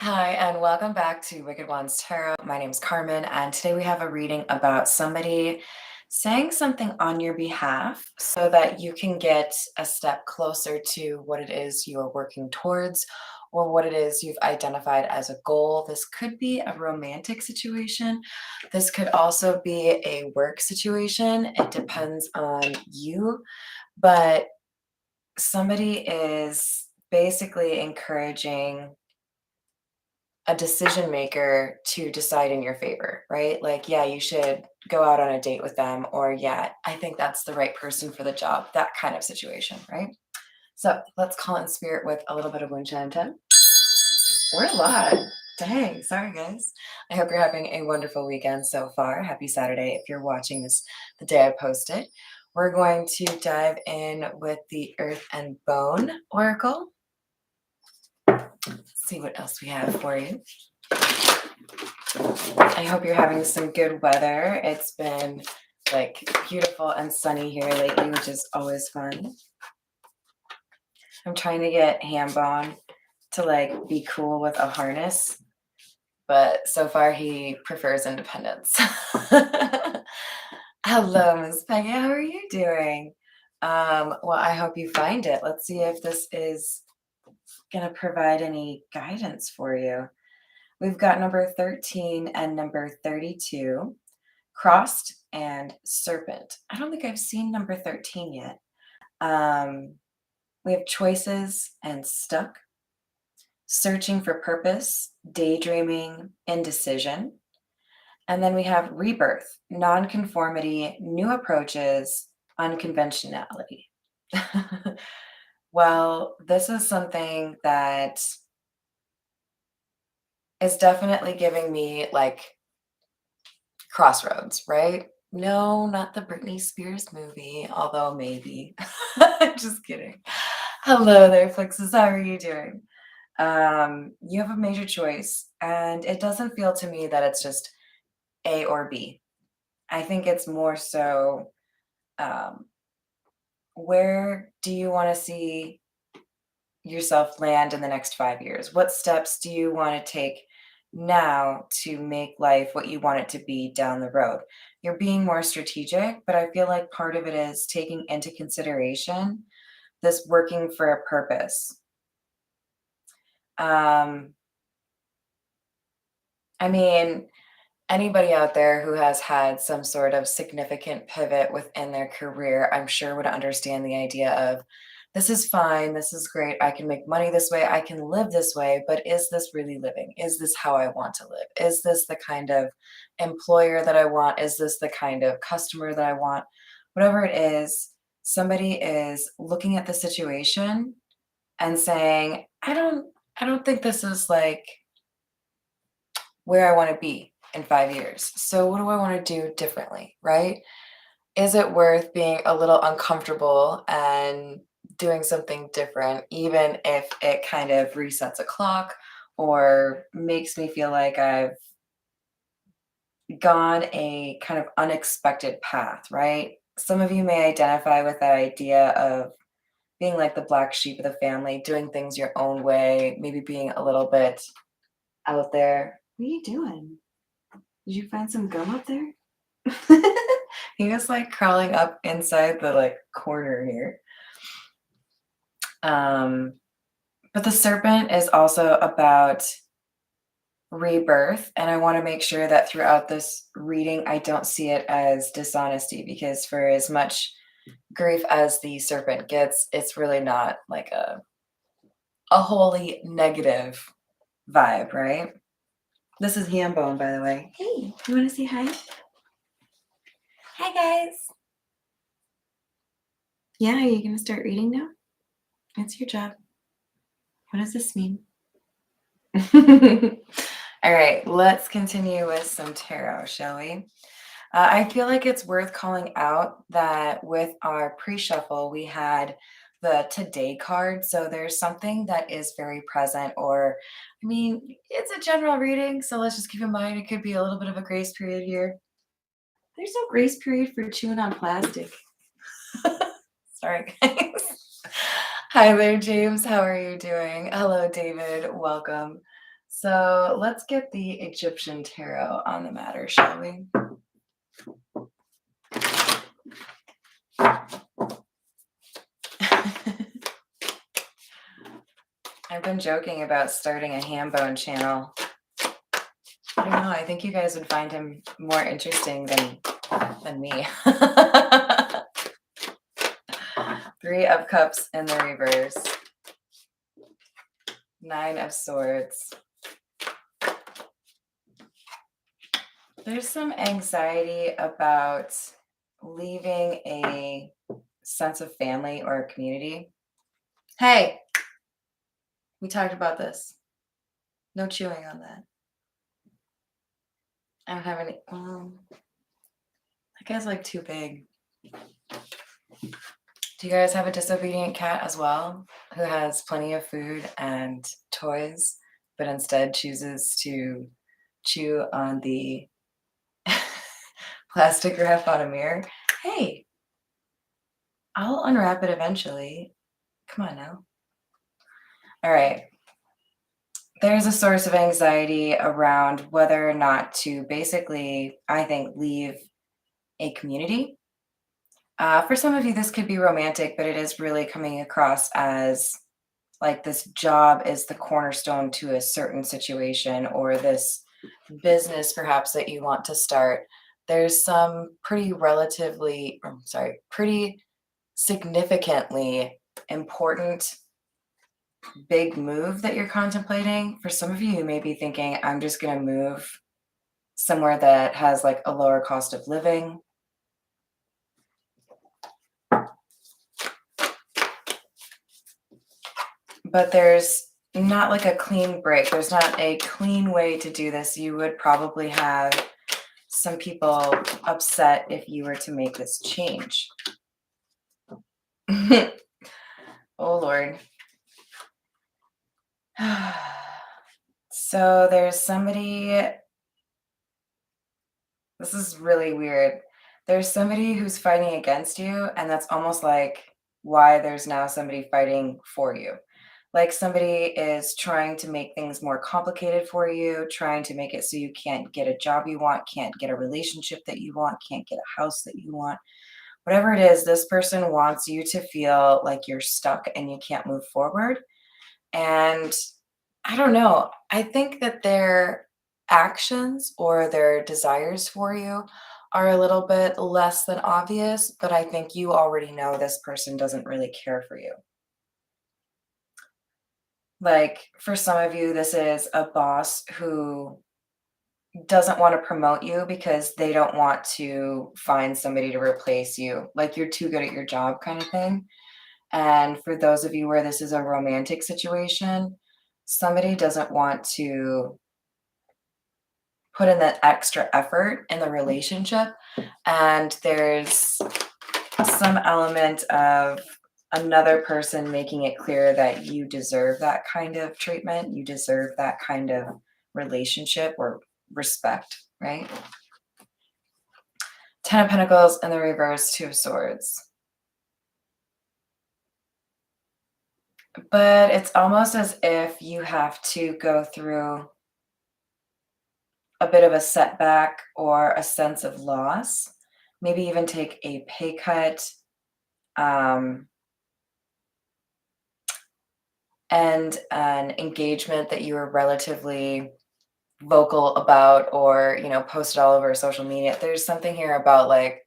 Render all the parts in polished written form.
Hi, and welcome back to Wicked Ones Tarot. My name is Carmen, and today we have a reading about somebody saying something on your behalf so that you can get a step closer to what it is you are working towards or what it is you've identified as a goal. This could be a romantic situation. This could also be a work situation. It depends on you, but somebody is basically encouraging a decision maker to decide in your favor, right? Like, yeah, you should go out on a date with them, or yeah, I think that's the right person for the job, that kind of situation, right? So let's call in spirit with a little bit of wind chime time. We're a lot. Dang, sorry guys. I hope you're having a wonderful weekend so far. Happy Saturday if you're watching this the day I post it. We're going to dive in with the Earth and Bone Oracle. Let's see what else we have for you. I hope you're having some good weather. It's been like beautiful and sunny here lately, which is always fun. I'm trying to get Hambone to like be cool with a harness, but so far he prefers independence. Hello, Miss Peggy. How are you doing? Well, I hope you find it. Let's see if this is going to provide any guidance for you. We've got number 13 and number 32. Crossed and Serpent. I don't think I've seen number 13 yet. We have Choices and Stuck, Searching for Purpose, Daydreaming, Indecision. And then we have Rebirth, Nonconformity, New Approaches, Unconventionality. Well, this is something that is definitely giving me like crossroads, right? No, not the Britney Spears movie, although maybe. Just kidding. Hello there, Flixes. How are you doing? You have a major choice, and it doesn't feel to me that it's just A or B. I think it's more so um, where do you want to see yourself land in the next 5 years? What steps do you want to take now to make life what you want it to be down the road? You're being more strategic, but I feel like part of it is taking into consideration this working for a purpose. Um, I mean, anybody out there who has had some sort of significant pivot within their career, I'm sure would understand the idea of this is fine, this is great, I can make money this way, I can live this way, but is this really living? Is this how I want to live? Is this the kind of employer that I want? Is this the kind of customer that I want? Whatever it is, somebody is looking at the situation and saying, I don't think this is like where I want to be in 5 years. So what do I want to do differently, right? Is it worth being a little uncomfortable and doing something different, even if it kind of resets a clock or makes me feel like I've gone a kind of unexpected path, right? Some of you may identify with that idea of being like the black sheep of the family, doing things your own way, maybe being a little bit out there. What are you doing? Did you find some gum up there? He was like crawling up inside the like corner here. But the serpent is also about rebirth, and I want to make sure that throughout this reading I don't see it as dishonesty, because for as much grief as the serpent gets, it's really not like a wholly negative vibe, right? This is Hambone, by the way. Hey, you want to say hi? Hi, guys. Yeah, are you going to start reading now? It's your job. What does this mean? All right, let's continue with some tarot, shall we? I feel like it's worth calling out that with our pre-shuffle, we had the today card. So there's something that is very present, or I mean, it's a general reading. So let's just keep in mind it could be a little bit of a grace period here. There's no grace period for chewing on plastic. Sorry, guys. Hi there, James. How are you doing? Hello, David. Welcome. So let's get the Egyptian tarot on the matter, shall we? I've been joking about starting a ham bone channel. I don't know. I think you guys would find him more interesting than me. Three of Cups in the reverse. Nine of Swords. There's some anxiety about leaving a sense of family or a community. Hey, we talked about this. No chewing on that. I don't have any. That guy's like too big. Do you guys have a disobedient cat as well who has plenty of food and toys, but instead chooses to chew on the plastic wrap on a mirror? Hey, I'll unwrap it eventually. Come on now. All right. There's a source of anxiety around whether or not to basically, I think, leave a community. For some of you, this could be romantic, but it is really coming across as like this job is the cornerstone to a certain situation, or this business perhaps that you want to start. There's some pretty significantly important big move that you're contemplating. For some of you, you may be thinking, I'm just going to move somewhere that has like a lower cost of living. But there's not like a clean break. There's not a clean way to do this. You would probably have some people upset if you were to make this change. Oh, Lord. So there's somebody, this is really weird. There's somebody who's fighting against you, and that's almost like why there's now somebody fighting for you. Like somebody is trying to make things more complicated for you, trying to make it so you can't get a job you want, can't get a relationship that you want, can't get a house that you want. Whatever it is, this person wants you to feel like you're stuck and you can't move forward. And I don't know. I think that their actions or their desires for you are a little bit less than obvious, but I think you already know this person doesn't really care for you. Like for some of you, this is a boss who doesn't want to promote you because they don't want to find somebody to replace you. Like you're too good at your job kind of thing. And for those of you where this is a romantic situation, somebody doesn't want to put in that extra effort in the relationship. And there's some element of another person making it clear that you deserve that kind of treatment. You deserve that kind of relationship or respect, right? 10 of Pentacles in the reverse, 2 of Swords. But it's almost as if you have to go through a bit of a setback or a sense of loss, maybe even take a pay cut, and an engagement that you were relatively vocal about, or posted all over social media. There's something here about like,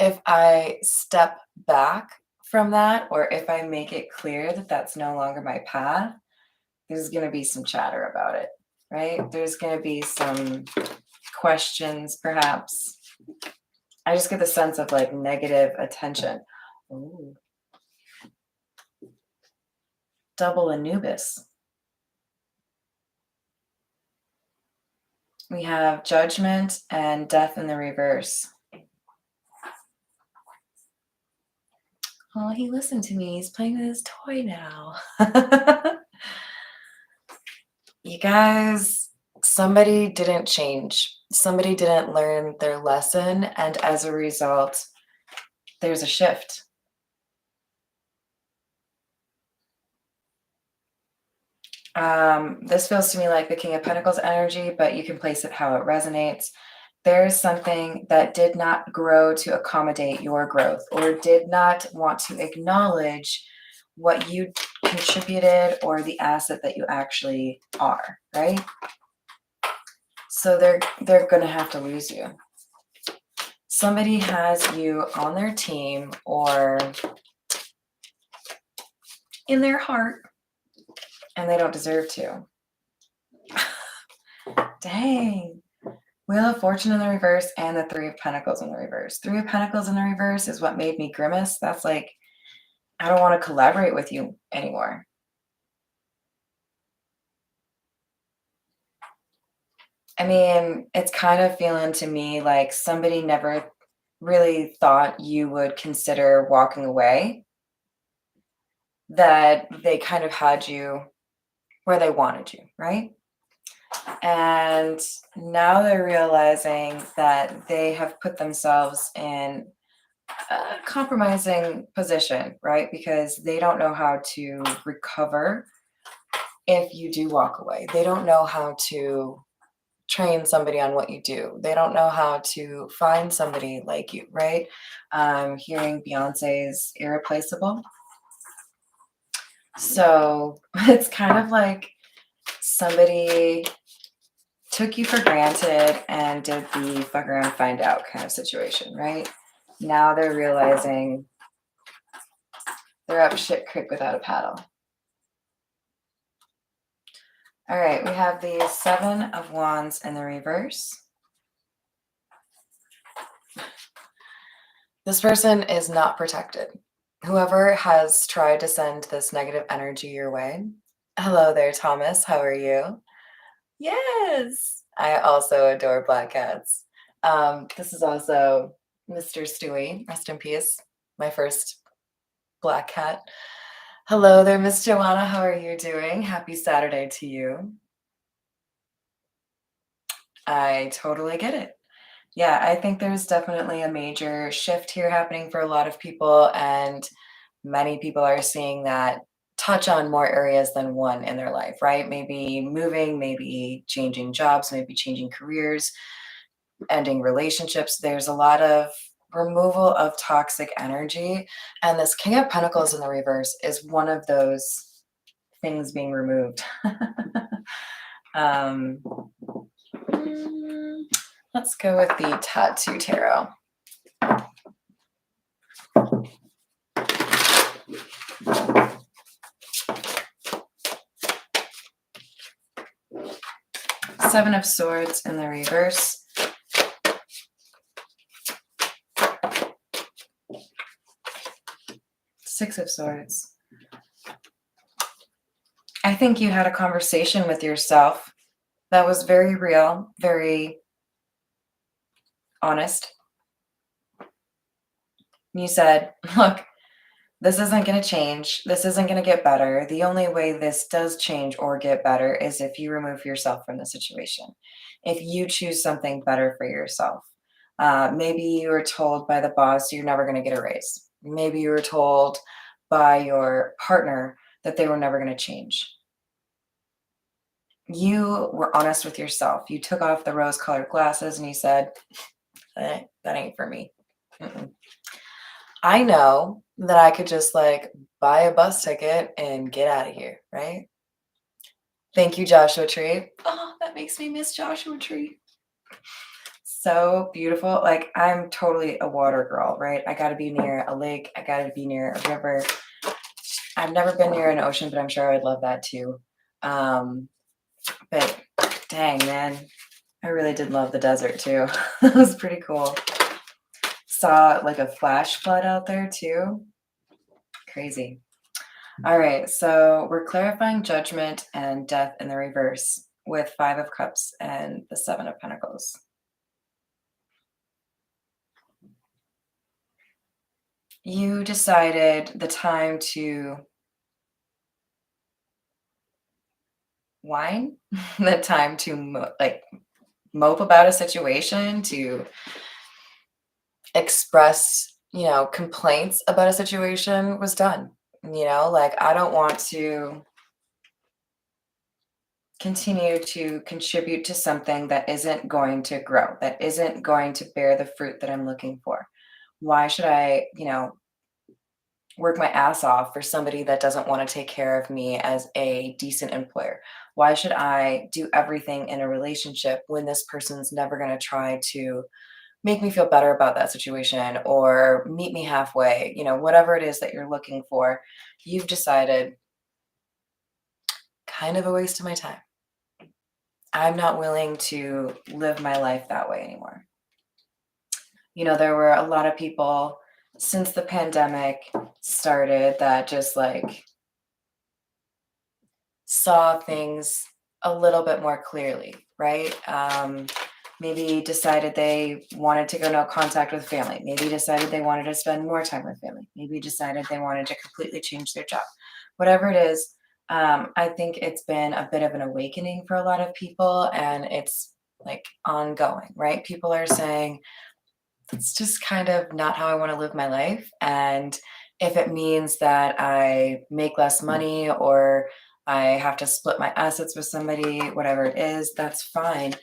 if I step back from that, or if I make it clear that that's no longer my path, there's going to be some chatter about it, right? There's going to be some questions, perhaps. I just get the sense of like negative attention. Ooh. Double Anubis. We have Judgment and Death in the reverse. Oh, he listened to me. He's playing with his toy now. You guys, somebody didn't change. Somebody didn't learn their lesson. And as a result, there's a shift. This feels to me like the King of Pentacles energy, but you can place it how it resonates. There's something that did not grow to accommodate your growth or did not want to acknowledge what you contributed or the asset that you actually are, right? So they're going to have to lose you. Somebody has you on their team or in their heart, and they don't deserve to. Dang. Wheel of Fortune in the reverse and the Three of Pentacles in the reverse. Three of Pentacles in the reverse is what made me grimace. That's like, I don't want to collaborate with you anymore. I mean, it's kind of feeling to me like somebody never really thought you would consider walking away, that they kind of had you where they wanted you, right? And now they're realizing that they have put themselves in a compromising position, right? Because they don't know how to recover if you do walk away. They don't know how to train somebody on what you do. They don't know how to find somebody like you, right? Hearing Beyonce's Irreplaceable. So it's kind of like somebody took you for granted and did the fuck around, find out kind of situation, right? Now they're realizing they're up shit creek without a paddle. All right, we have the Seven of Wands in the reverse. This person is not protected. Whoever has tried to send this negative energy your way. Hello there, Thomas. How are you? Yes. I also adore black cats. This is also Mr. Stewie. Rest in peace. My first black cat. Hello there, Miss Joanna. How are you doing? Happy Saturday to you. I totally get it. Yeah, I think there's definitely a major shift here happening for a lot of people, and many people are seeing that touch on more areas than one in their life, right? Maybe moving, maybe changing jobs, maybe changing careers, ending relationships. There's a lot of removal of toxic energy, and this King of Pentacles in the reverse is one of those things being removed. um, let's go with the Tattoo Tarot. Seven of Swords in the reverse. Six of Swords. I think you had a conversation with yourself that was very real, very honest. You said, look, this isn't going to change. This isn't going to get better. The only way this does change or get better is if you remove yourself from the situation. If you choose something better for yourself. Maybe you were told by the boss you're never going to get a raise. Maybe you were told by your partner that they were never going to change. You were honest with yourself. You took off the rose-colored glasses and you said, that ain't for me. Mm-mm. I know that I could just like buy a bus ticket and get out of here, right? Thank you, Joshua Tree. Oh, that makes me miss Joshua Tree. So beautiful. Like, I'm totally a water girl, right? I got to be near a lake. I got to be near a river. I've never been near an ocean, but I'm sure I'd love that too. But dang, man, I really did love the desert too. That was pretty cool. Saw like a flash flood out there too. Crazy. All right, so we're clarifying Judgment and Death in the reverse with Five of Cups and the Seven of Pentacles. You decided the time to whine, the time to mope about a situation, to express, complaints about a situation was done. Like, I don't want to continue to contribute to something that isn't going to grow, that isn't going to bear the fruit that I'm looking for? Why should I, work my ass off for somebody that doesn't want to take care of me as a decent employer? Why should I do everything in a relationship when this person's never going to try to make me feel better about that situation or meet me halfway? Whatever it is that you're looking for, you've decided kind of a waste of my time. I'm not willing to live my life that way anymore. There were a lot of people since the pandemic started that just like saw things a little bit more clearly, right? Maybe decided they wanted to go no contact with family. Maybe decided they wanted to spend more time with family. Maybe decided they wanted to completely change their job. Whatever it is, I think it's been a bit of an awakening for a lot of people, and it's like ongoing, right? People are saying, it's just kind of not how I want to live my life. And if it means that I make less money or I have to split my assets with somebody, whatever it is, that's fine.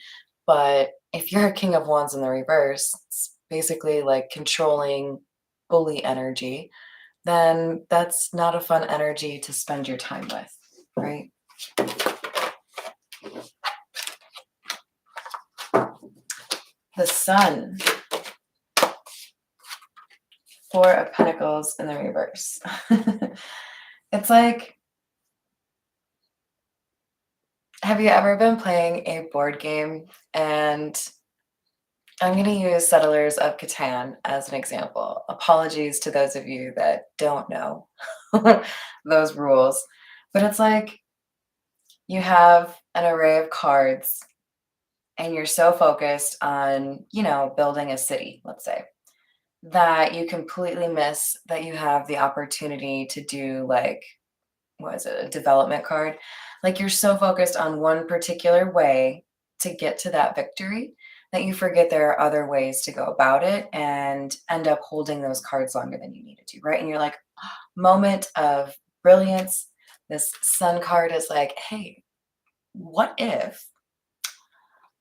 But if you're a King of Wands in the reverse, it's basically like controlling bully energy, then that's not a fun energy to spend your time with, right? The Sun, Four of Pentacles in the reverse. It's like, have you ever been playing a board game? And I'm going to use Settlers of Catan as an example. Apologies to those of you that don't know those rules. But it's like you have an array of cards and you're so focused on, building a city, let's say, that you completely miss that you have the opportunity to do like, what is it, a development card? Like you're so focused on one particular way to get to that victory that you forget there are other ways to go about it and end up holding those cards longer than you needed to, right? And you're like, moment of brilliance. This Sun card is like, hey, what if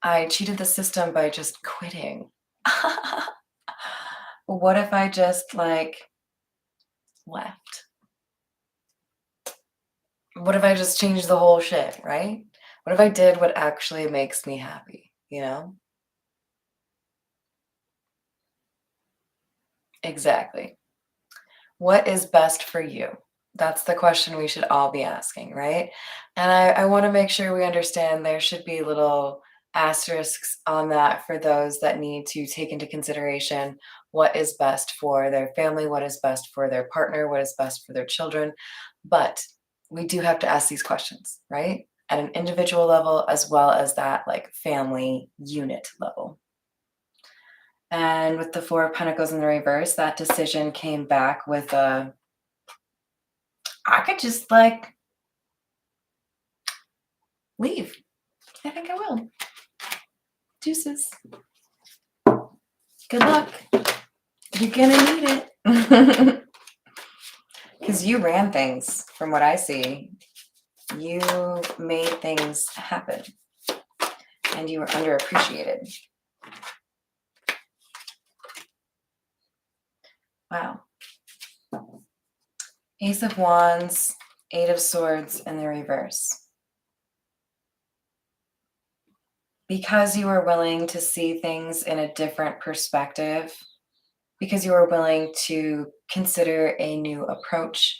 I cheated the system by just quitting? What if I just like left? What if I just changed the whole shit, right? What if I did what actually makes me happy? Exactly. What is best for you? That's the question we should all be asking, right? And I want to make sure we understand there should be little asterisks on that for those that need to take into consideration what is best for their family, what is best for their partner, what is best for their children. But we do have to ask these questions, right? At an individual level, as well as that like family unit level. And with the Four of Pentacles in the reverse, that decision came back with I could just like leave. I think I will. Deuces. Good luck. You're gonna need it. Because you ran things, from what I see. You made things happen. And you were underappreciated. Wow. Ace of Wands, Eight of Swords in the reverse. Because you are willing to see things in a different perspective, because you are willing to consider a new approach,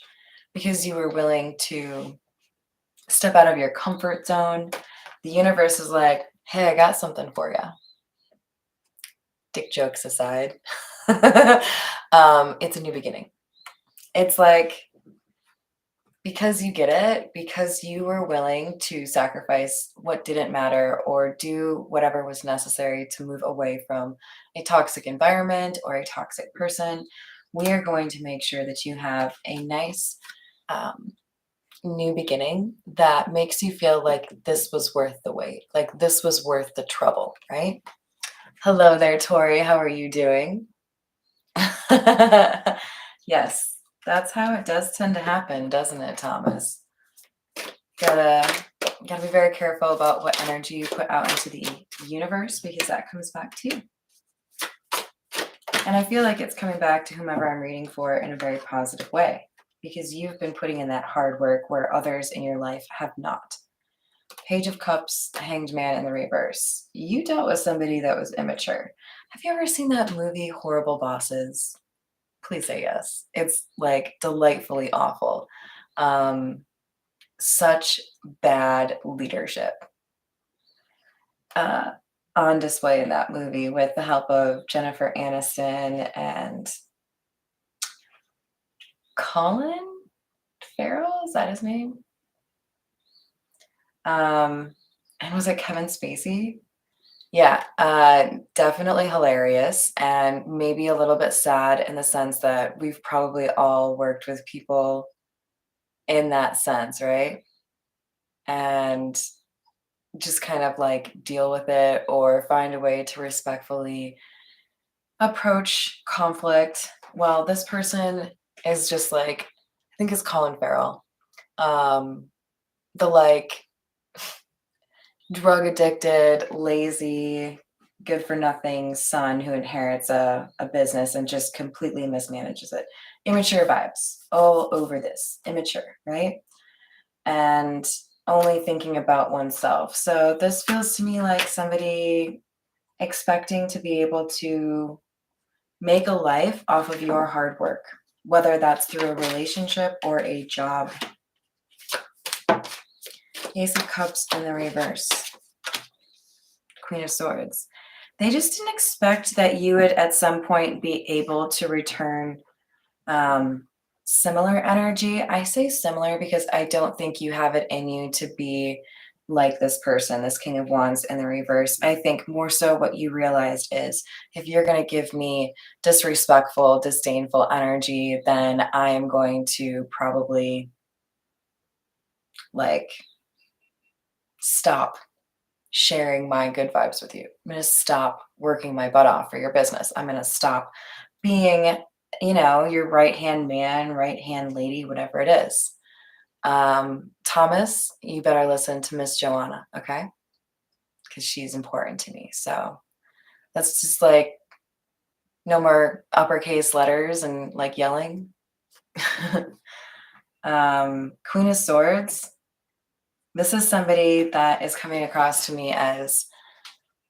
because you are willing to step out of your comfort zone, the universe is like, hey, I got something for you. Dick jokes aside. It's a new beginning. It's like, because you get it, because you were willing to sacrifice what didn't matter or do whatever was necessary to move away from a toxic environment or a toxic person, we are going to make sure that you have a nice new beginning that makes you feel like this was worth the wait, like this was worth the trouble, right? Hello there, Tori. How are you doing? Yes, that's how it does tend to happen, doesn't it, Thomas? Gotta be very careful about what energy you put out into the universe, because that comes back to you. And I feel like it's coming back to whomever I'm reading for in a very positive way, because you've been putting in that hard work where others in your life have not. Page of Cups, Hanged Man in the reverse. You dealt with somebody that was immature. Have you ever seen that movie, Horrible Bosses? Please say yes. It's like delightfully awful. Such bad leadership on display in that movie, with the help of Jennifer Aniston and Colin Farrell. Is that his name? And was it Kevin Spacey? Yeah, definitely hilarious, and maybe a little bit sad in the sense that we've probably all worked with people in that sense, right? And just kind of like deal with it or find a way to respectfully approach conflict. Well, this person is just like, I think it's Colin Farrell. The like drug addicted, lazy, good for nothing son who inherits a business and just completely mismanages it. Immature vibes all over this. Immature, right? And only thinking about oneself. So this feels to me like somebody expecting to be able to make a life off of your hard work, whether that's through a relationship or a job. Ace of Cups in the reverse. Queen of Swords. They just didn't expect that you would at some point be able to return similar energy. I say similar because I don't think you have it in you to be like this person, this King of Wands in the reverse. I think more so what you realized is, if you're going to give me disrespectful, disdainful energy, then I am going to probably like stop sharing my good vibes with you. I'm going to stop working my butt off for your business. I'm going to stop being, your right-hand man, right-hand lady, whatever it is. Thomas, you better listen to Miss Joanna, okay? Because she's important to me. So that's just like no more uppercase letters and like yelling. Queen of Swords. This is somebody that is coming across to me as,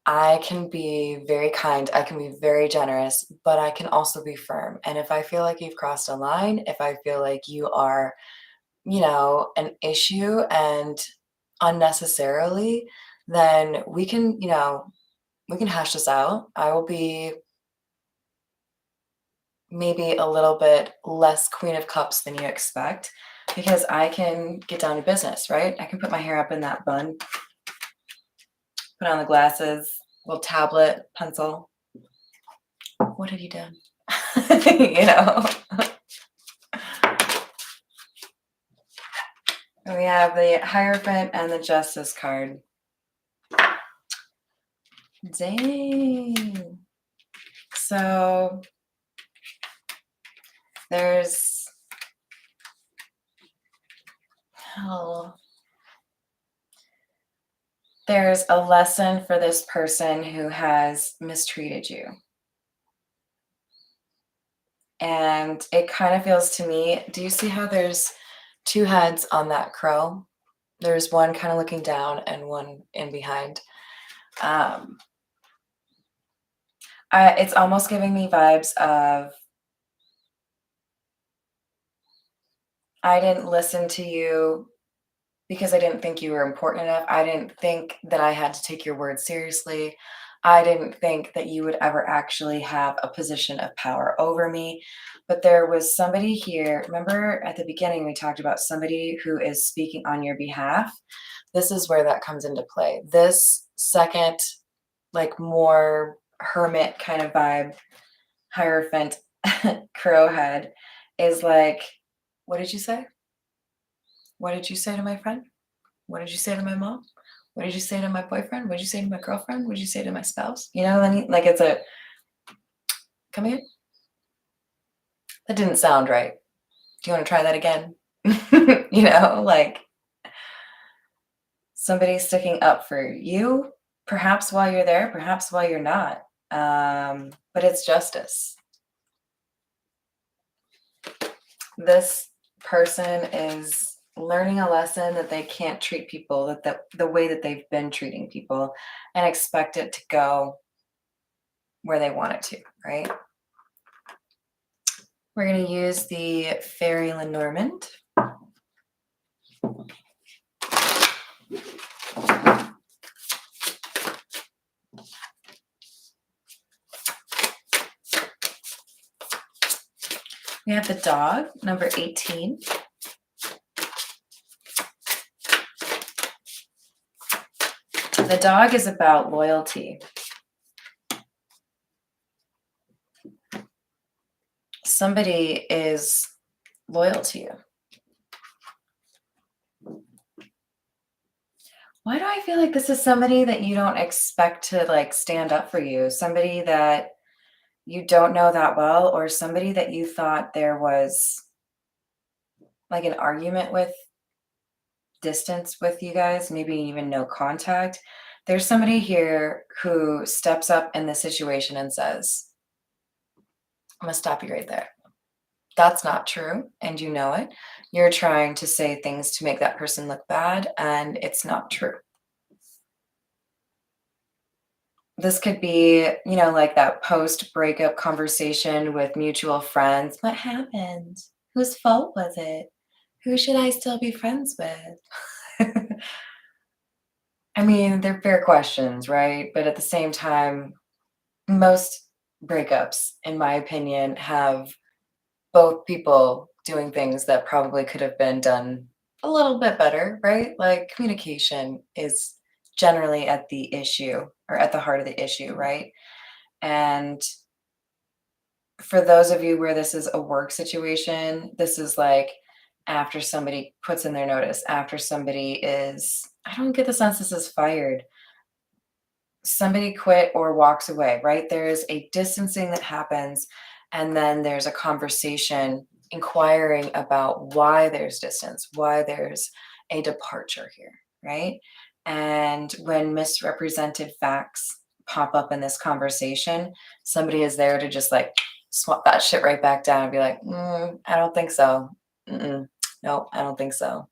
I can be very kind, I can be very generous, but I can also be firm. And if I feel like you've crossed a line, if I feel like you are, an issue and unnecessarily, then we can hash this out. I will be maybe a little bit less Queen of Cups than you expect, because I can get down to business, right? I can put my hair up in that bun, put on the glasses, little tablet, pencil. What have you done? We have the Hierophant and the Justice card. Dang. So there's a lesson for this person who has mistreated you. And it kind of feels to me, do you see how there's two heads on that crow? There's one kind of looking down and one in behind. It's almost giving me vibes of, I didn't listen to you because I didn't think you were important enough. I didn't think that I had to take your word seriously. I didn't think that you would ever actually have a position of power over me. But there was somebody here. Remember at the beginning, we talked about somebody who is speaking on your behalf. This is where that comes into play. This second, like more hermit kind of vibe, Hierophant crow head is like, what did you say? What did you say to my friend? What did you say to my mom? What did you say to my boyfriend? What did you say to my girlfriend? What did you say to my spouse? Like it's a, come here. That didn't sound right. Do you want to try that again? Like Somebody sticking up for you, perhaps while you're there, perhaps while you're not. But it's justice. This person is learning a lesson that they can't treat people the way that they've been treating people and expect it to go where they want it to, right? We're going to use the Fairy Lenormand. We have the dog, number 18. The dog is about loyalty. Somebody is loyal to you. Why do I feel like this is somebody that you don't expect to like stand up for you? Somebody that you don't know that well, or somebody that you thought there was like an argument with, distance with you guys, maybe even no contact. There's somebody here who steps up in the situation and says, I'm gonna stop you right there. That's not true, and you know it. You're trying to say things to make that person look bad, and it's not true. This could be, like that post-breakup conversation with mutual friends. What happened? Whose fault was it? Who should I still be friends with? I mean, they're fair questions, right? But at the same time, most breakups, in my opinion, have both people doing things that probably could have been done a little bit better, right? Like communication is generally at the issue or at the heart of the issue, right? And for those of you where this is a work situation, this is like after somebody puts in their notice, after somebody is, I don't get the sense this is fired. Somebody quit or walks away, right? There's a distancing that happens, and then there's a conversation inquiring about why there's distance, why there's a departure here, right? And when misrepresented facts pop up in this conversation, somebody is there to just like swap that shit right back down and be like, I don't think so. Nope, I don't think so.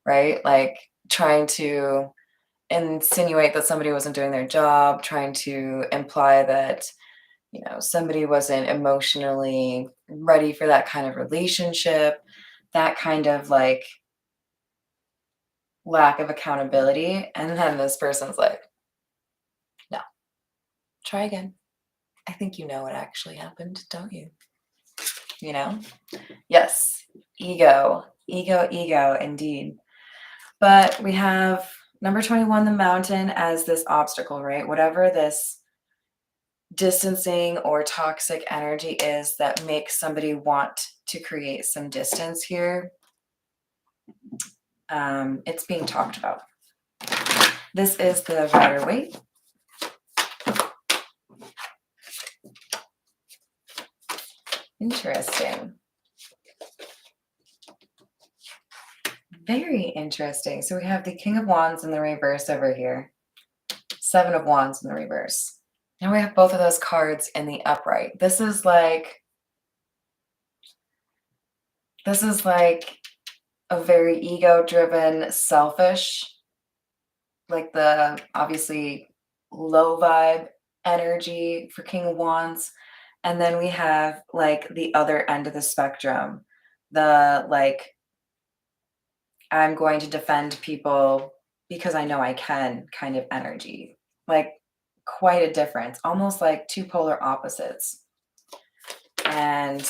Right? Like trying to insinuate that somebody wasn't doing their job, trying to imply that, somebody wasn't emotionally ready for that kind of relationship, that kind of like lack of accountability. And then this person's like, no, try again. I think you know what actually happened, don't you? Yes, ego, indeed. But we have number 21, the mountain, as this obstacle, right? Whatever this distancing or toxic energy is that makes somebody want to create some distance here, it's being talked about. This is the Rider-Waite. Interesting. Very interesting. So we have the King of Wands in the reverse over here. Seven of Wands in the reverse. Now we have both of those cards in the upright. This is like a very ego-driven, selfish, like the obviously low vibe energy for King of Wands. And then we have like the other end of the spectrum, the like, I'm going to defend people because I know I can kind of energy. Like quite a difference, almost like two polar opposites. And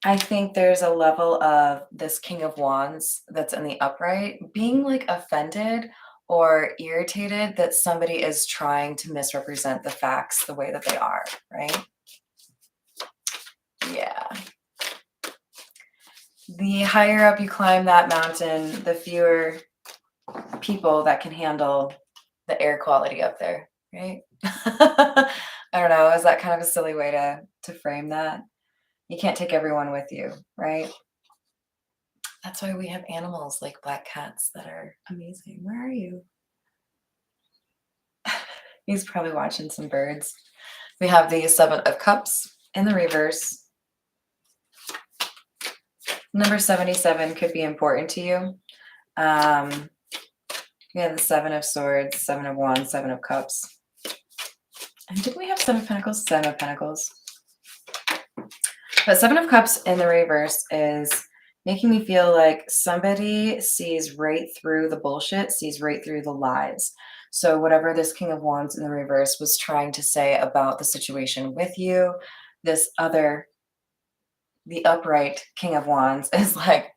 I think there's a level of this King of Wands that's in the upright being like offended or irritated that somebody is trying to misrepresent the facts the way that they are, right? Yeah. The higher up you climb that mountain, the fewer people that can handle the air quality up there, right? I don't know. Is that kind of a silly way to frame that? You can't take everyone with you, right? That's why we have animals like black cats that are amazing. Where are you? He's probably watching some birds. We have the Seven of Cups in the reverse. Number 77 could be important to you. We have the Seven of Swords, Seven of Wands, Seven of Cups. And did we have Seven of Pentacles? Seven of Pentacles. But Seven of Cups in the reverse is making me feel like somebody sees right through the bullshit, sees right through the lies. So whatever this King of Wands in the reverse was trying to say about the situation with you, this other, the upright King of Wands is like,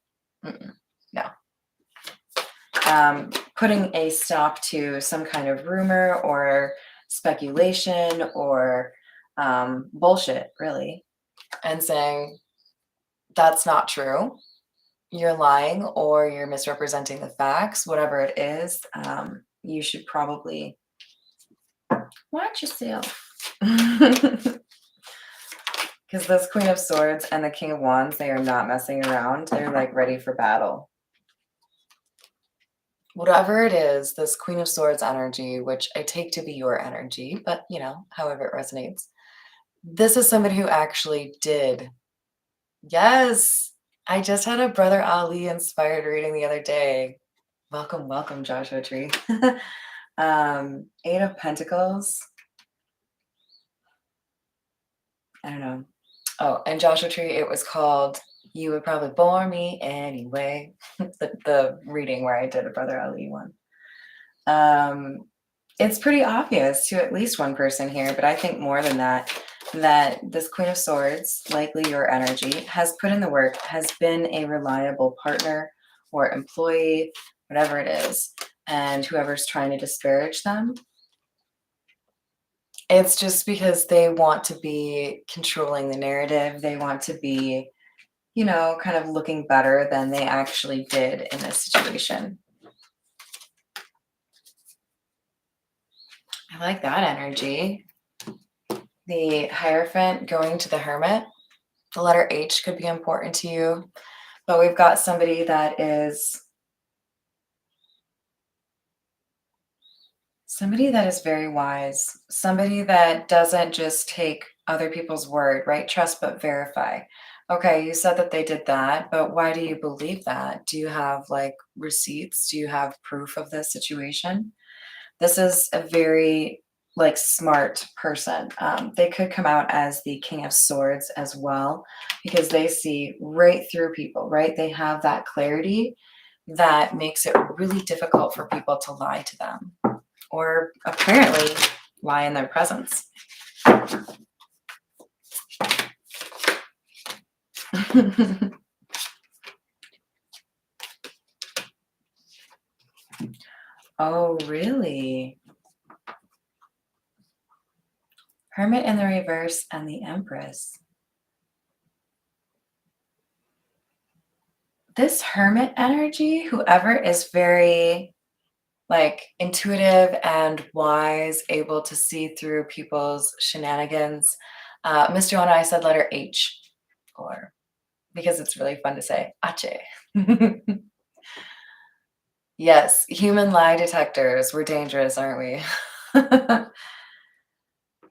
no. Putting a stop to some kind of rumor or speculation or bullshit, really, and saying, that's not true. You're lying or you're misrepresenting the facts, whatever it is. You should probably watch yourself. Because this Queen of Swords and the King of Wands, they are not messing around. They're like ready for battle. Whatever it is, this Queen of Swords energy, which I take to be your energy, but you know, however it resonates. This is somebody who actually did. Yes. I just had a Brother Ali inspired reading the other day. Welcome, welcome, Joshua Tree. Eight of Pentacles. I don't know. Oh, and Joshua Tree, it was called You Would Probably Bore Me Anyway. the reading where I did a Brother Ali one. It's pretty obvious to at least one person here, but I think more than that, that this Queen of Swords, likely your energy, has put in the work, has been a reliable partner or employee, whatever it is, and whoever's trying to disparage them, it's just because they want to be controlling the narrative. They want to be, you know, kind of looking better than they actually did in this situation. I like that energy. The Hierophant going to the Hermit. The letter H could be important to you, but we've got somebody that is very wise, somebody that doesn't just take other people's word, right? Trust but verify. Okay, you said that they did that, but why do you believe that? Do you have like receipts? Do you have proof of this situation? This is a very like smart person. They could come out as the King of Swords as well, because they see right through people, right? They have that clarity that makes it really difficult for people to lie to them, or apparently lie in their presence. Oh, really? Hermit in the reverse and the Empress. This Hermit energy, whoever is very like intuitive and wise, able to see through people's shenanigans. Mr. Joanna, I said letter H, or because it's really fun to say, Ache. Yes, human lie detectors. We're dangerous, aren't we?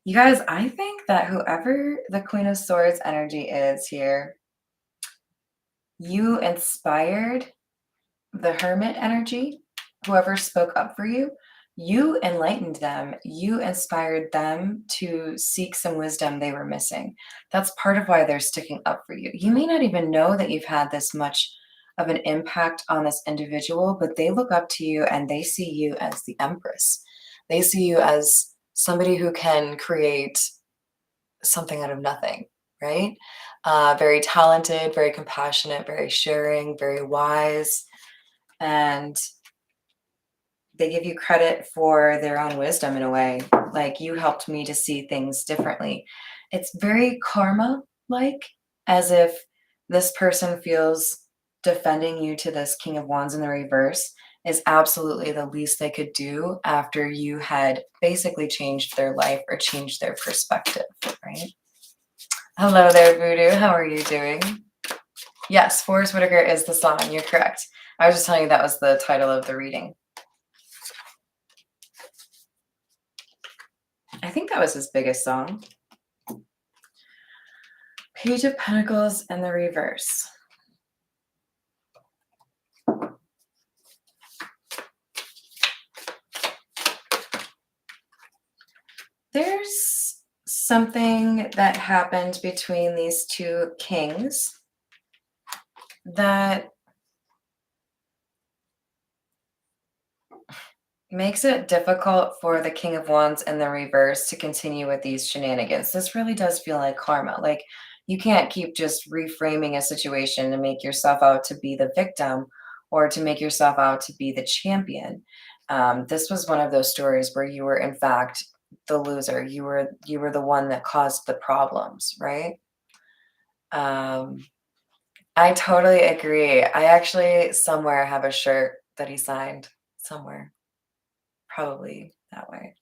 You guys, I think that whoever the Queen of Swords energy is here, you inspired the Hermit energy. Whoever spoke up for you, you enlightened them. You inspired them to seek some wisdom they were missing. That's part of why they're sticking up for you. You may not even know that you've had this much of an impact on this individual, but they look up to you and they see you as the Empress. They see you as somebody who can create something out of nothing, right? Very talented, very compassionate, very sharing, very wise. And they give you credit for their own wisdom in a way. Like, you helped me to see things differently. It's very karma-like, as if this person feels defending you to this King of Wands in the reverse is absolutely the least they could do after you had basically changed their life or changed their perspective, right? Hello there, Voodoo. How are you doing? Yes, Forrest Whitaker is the song. You're correct. I was just telling you that was the title of the reading. I think that was his biggest song. Page of Pentacles in the reverse. There's something that happened between these two kings that makes it difficult for the King of Wands in the reverse to continue with these shenanigans. This really does feel like karma. Like, you can't keep just reframing a situation to make yourself out to be the victim or to make yourself out to be the champion. This was one of those stories where you were, in fact, the loser. You were the one that caused the problems, right? Um, I totally agree. I actually somewhere have a shirt that he signed somewhere. Probably that way.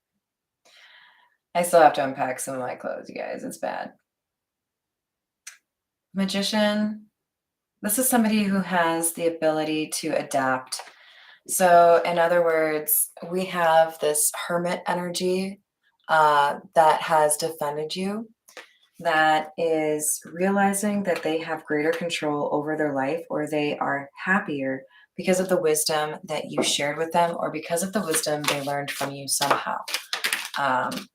I still have to unpack some of my clothes, you guys. It's bad. Magician. This is somebody who has the ability to adapt. So, in other words, we have this hermit energy that has defended you, that is realizing that they have greater control over their life, or they are happier because of the wisdom that you shared with them, or because of the wisdom they learned from you somehow.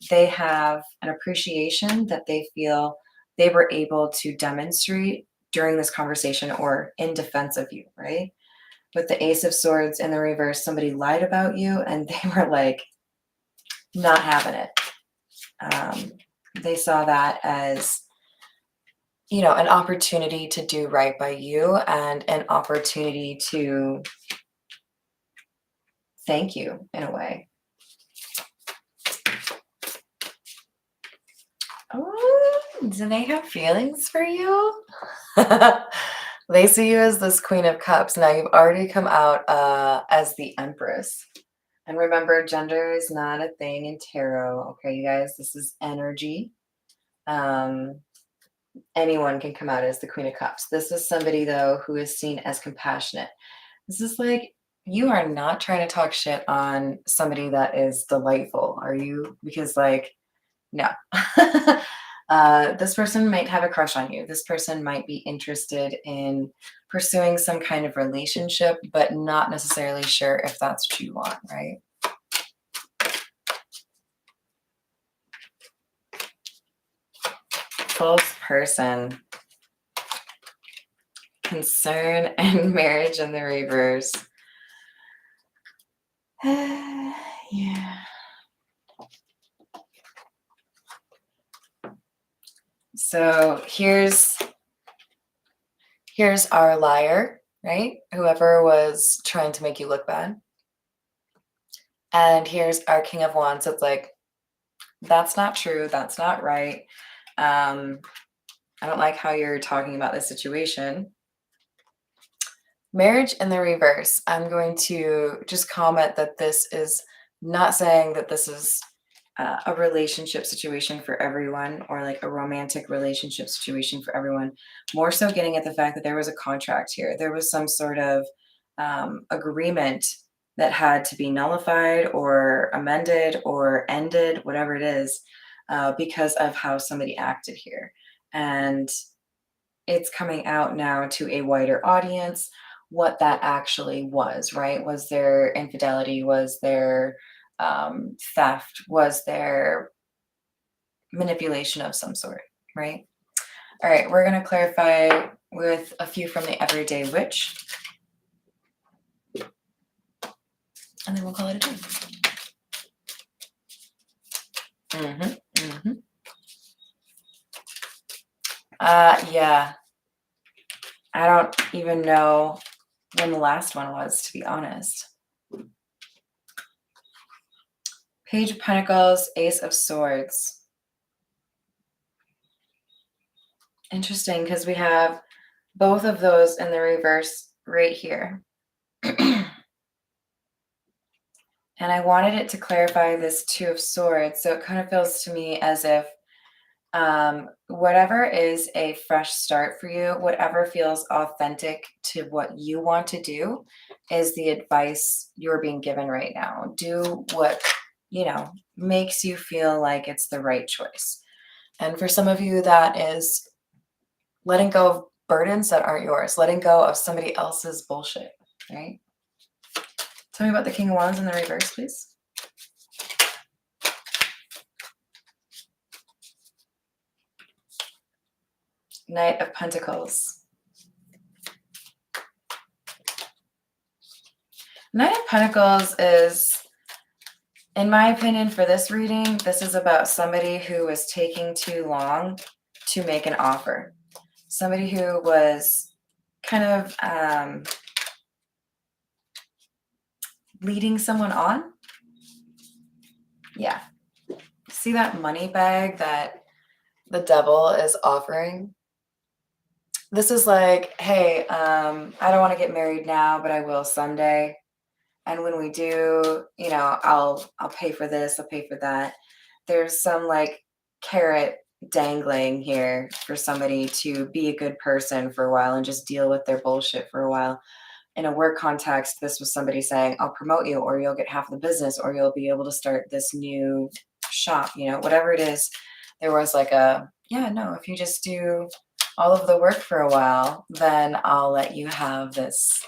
They have an appreciation that they feel they were able to demonstrate during this conversation or in defense of you, right? With the Ace of Swords in the reverse, somebody lied about you and they were like not having it. They saw that as, you know, an opportunity to do right by you and an opportunity to thank you in a way. Oh, do they have feelings for you? They see you as this Queen of Cups. Now, you've already come out as the Empress. And remember, gender is not a thing in tarot. Okay, you guys, this is energy. Anyone can come out as the Queen of Cups. This is somebody, though, who is seen as compassionate. This is like, you are not trying to talk shit on somebody that is delightful, are you? Because, like, no. This person might have a crush on you. This person might be interested in pursuing some kind of relationship, but not necessarily sure if that's what you want, right? False person. Concern and marriage in the reverse. Yeah. So here's our liar, right? Whoever was trying to make you look bad. And here's our King of Wands. It's like, that's not true. That's not right. I don't like how you're talking about this situation. Marriage in the reverse. I'm going to just comment that this is not saying that this is a relationship situation for everyone, or like a romantic relationship situation for everyone. More so getting at the fact that there was a contract here. There was some sort of agreement that had to be nullified or amended or ended, whatever it is, because of how somebody acted here. And it's coming out now to a wider audience what that actually was, right? Was there infidelity? Was there theft? Was there manipulation of some sort, right? All right, we're going to clarify with a few from the Everyday Witch. And then we'll call it a day. Yeah. I don't even know when the last one was, to be honest. Page of Pentacles, Ace of Swords. Interesting, because we have both of those in the reverse right here. And I wanted it to clarify this Two of Swords. So it kind of feels to me as if Whatever is a fresh start for you, whatever feels authentic to what you want to do is the advice you're being given right now. Do what, makes you feel like it's the right choice. And for some of you, that is letting go of burdens that aren't yours, letting go of somebody else's bullshit, right? Tell me about the King of Wands in the reverse, please. Knight of Pentacles. Knight of Pentacles is, in my opinion, for this reading, this is about somebody who was taking too long to make an offer. Somebody who was kind of leading someone on. Yeah. See that money bag that the devil is offering? This is like, hey, I don't want to get married now, but I will someday. And when we do, I'll pay for this, I'll pay for that. There's some like carrot dangling here for somebody to be a good person for a while and just deal with their bullshit for a while. In a work context, this was somebody saying, I'll promote you, or you'll get half the business, or you'll be able to start this new shop, whatever it is. There was like yeah, no, if you just do all of the work for a while, then I'll let you have this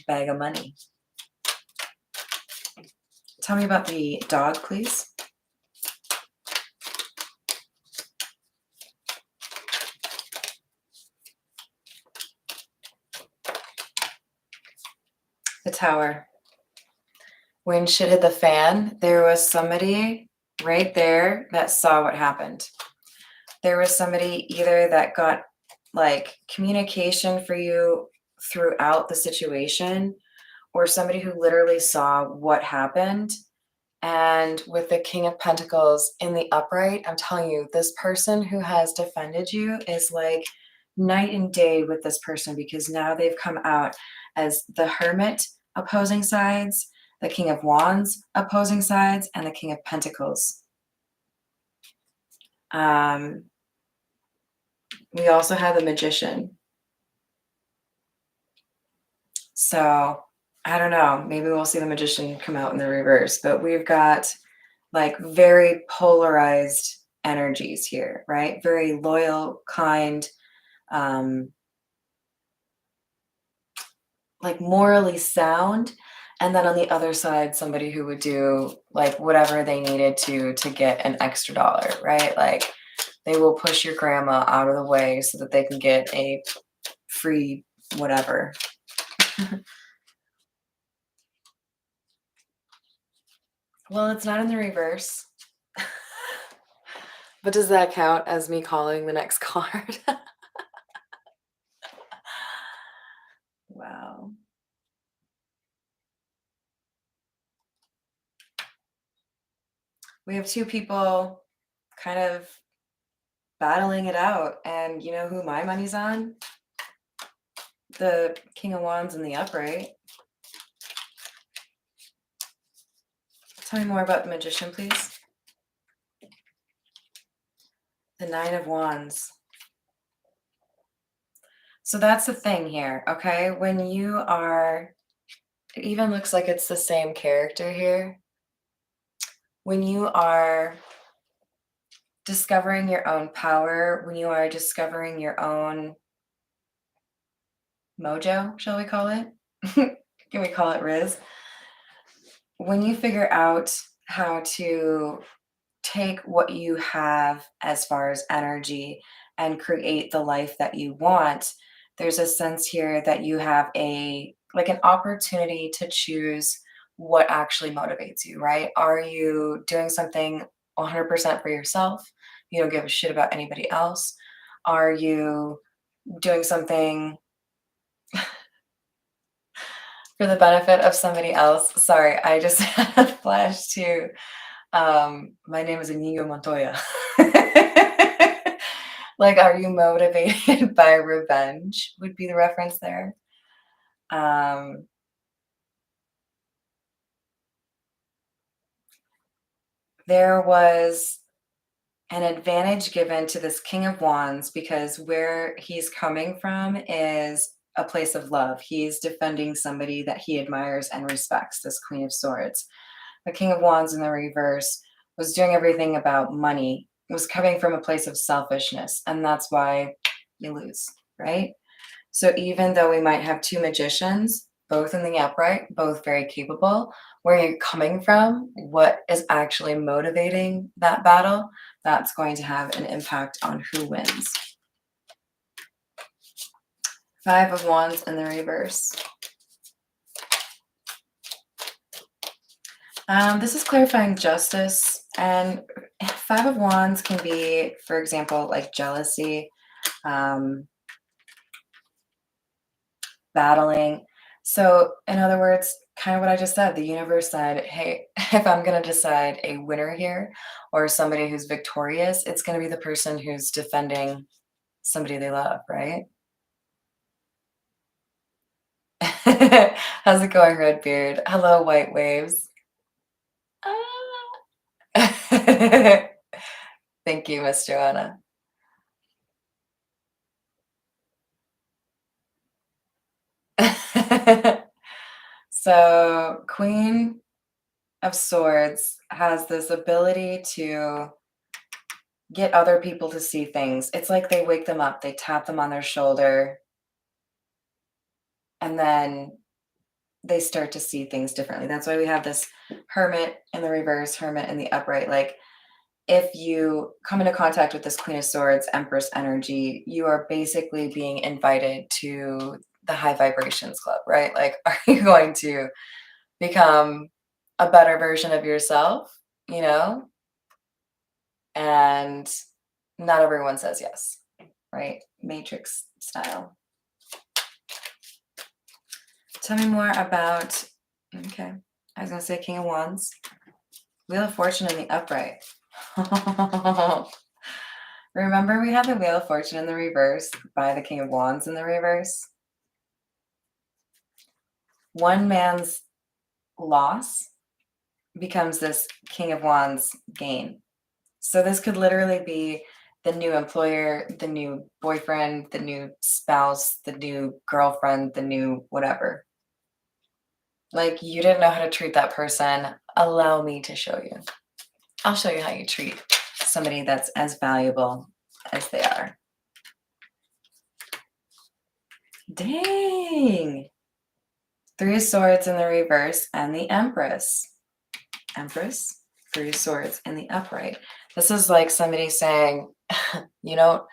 bag of money. Tell me about the dog, please. The Tower. When shit hit the fan, there was somebody right there that saw what happened. There was somebody either that got like communication for you throughout the situation, or somebody who literally saw what happened. And with the King of Pentacles in the upright, I'm telling you, this person who has defended you is like night and day with this person, because now they've come out as the Hermit opposing sides, the King of Wands opposing sides, and the King of Pentacles. We also have the Magician. So I don't know, maybe we'll see the Magician come out in the reverse, but we've got like very polarized energies here, right? Very loyal, kind, like morally sound. And then on the other side, somebody who would do like whatever they needed to get an extra dollar, right? Like they will push your grandma out of the way so that they can get a free whatever. Well, it's not in the reverse. But does that count as me calling the next card? Wow. We have two people kind of battling it out. And you know who my money's on? The King of Wands in the upright. Tell me more about the Magician, please. The Nine of Wands. So that's the thing here, okay? When you are, it even looks like it's the same character here. When you are discovering your own power, when you are discovering your own mojo, shall we call it? Can we call it Riz? When you figure out how to take what you have as far as energy and create the life that you want, there's a sense here that you have an opportunity to choose what actually motivates you, right? Are you doing something 100% for yourself? You don't give a shit about anybody else? Are you doing something for the benefit of somebody else? Sorry, I just had a flash to my name is Inigo Montoya. Like, are you motivated by revenge? Would be the reference there. There was an advantage given to this King of Wands because where he's coming from is a place of love. He's defending somebody that he admires and respects, this Queen of Swords. The King of Wands in the reverse was doing everything about money, was coming from a place of selfishness, and that's why you lose, right? So even though we might have two magicians, both in the upright, both very capable, where you're coming from, what is actually motivating that battle, that's going to have an impact on who wins. Five of Wands in the reverse. This is clarifying justice, and Five of Wands can be, for example, like jealousy, battling. So in other words, kind of what I just said, the universe said, hey, if I'm going to decide a winner here or somebody who's victorious, it's going to be the person who's defending somebody they love, right? How's it going, Redbeard? Hello, White Waves. Ah. Thank you, Miss Joanna. So Queen of Swords has this ability to get other people to see things. It's like they wake them up, they tap them on their shoulder, and then they start to see things differently. That's why we have this Hermit in the reverse, Hermit in the upright. Like if you come into contact with this Queen of Swords, Empress energy, you are basically being invited to the high vibrations club, right? Like, are you going to become a better version of yourself, you know? And not everyone says yes, right? Matrix style. Tell me more about, okay, I was going to say King of Wands. Wheel of Fortune in the upright. Remember we had the Wheel of Fortune in the reverse by the King of Wands in the reverse? One man's loss becomes this King of Wands gain. So this could literally be the new employer, the new boyfriend, the new spouse, the new girlfriend, the new whatever. Like you didn't know how to treat that person. Allow me to show you. I'll show you how you treat somebody that's as valuable as they are. Dang. Three of Swords in the reverse and the Empress. Empress, Three of Swords in the upright. This is like somebody saying, you don't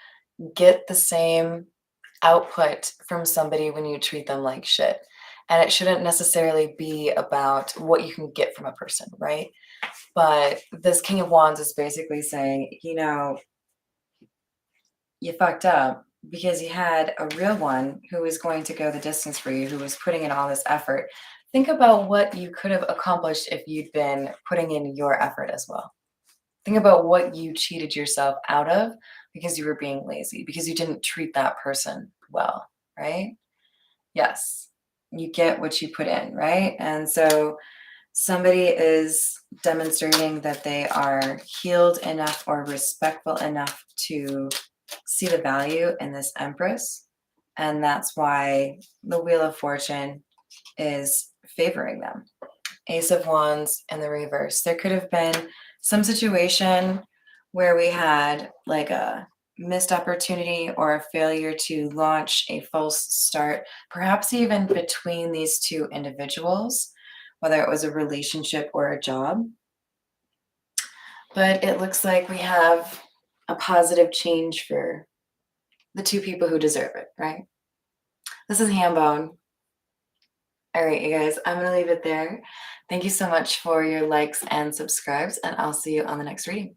get the same output from somebody when you treat them like shit. And it shouldn't necessarily be about what you can get from a person, right? But this King of Wands is basically saying, you know, you fucked up because you had a real one who was going to go the distance for you, who was putting in all this effort. Think about what you could have accomplished if you'd been putting in your effort as well. Think about what you cheated yourself out of because you were being lazy, because you didn't treat that person well, right? Yes, you get what you put in, right? And so somebody is demonstrating that they are healed enough or respectful enough to see the value in this Empress. And that's why the Wheel of Fortune is favoring them. Ace of Wands in the reverse. There could have been some situation where we had like a missed opportunity or a failure to launch a false start, perhaps even between these two individuals, whether it was a relationship or a job. But it looks like we have a positive change for the two people who deserve it, right? This is Hambone. All right, you guys, I'm going to leave it there. Thank you so much for your likes and subscribes, and I'll see you on the next reading.